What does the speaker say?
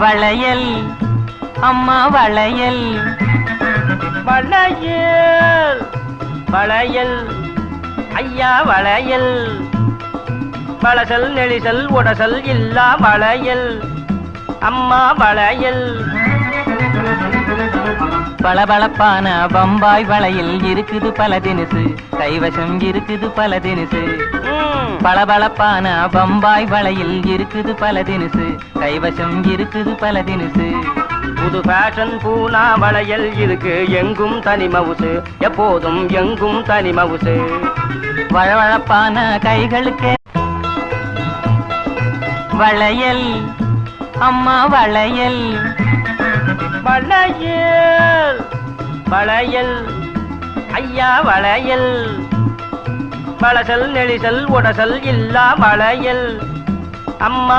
வளையல் அம்மா வளையல் வளையல் வளையல் ஐயா வளையல் வளசல் நெளிசல் உடசல் இல்லா வளையல் அம்மா வளையல் பளபளப்பான பம்பாய் வளையல் இருக்குது பல தினுசு கைவசம் இருக்குது பல தினுசு பளபளப்பான பம்பாய் வளையல் இருக்குது பல தினுசு கைவசம் இருக்குது பல தினுசு புது ஃபேஷன் பூனா வளையல் இருக்கு எங்கும் தனி மவுசு எப்போதும் எங்கும் தனி மவுசு வழவழப்பான கைகளுக்கு வளையல் அம்மா வளையல் வளையல் வளையல் ஐயா வளையல் வளசல் நெளிசல் உடசல் இல்லா வளையல் அம்மா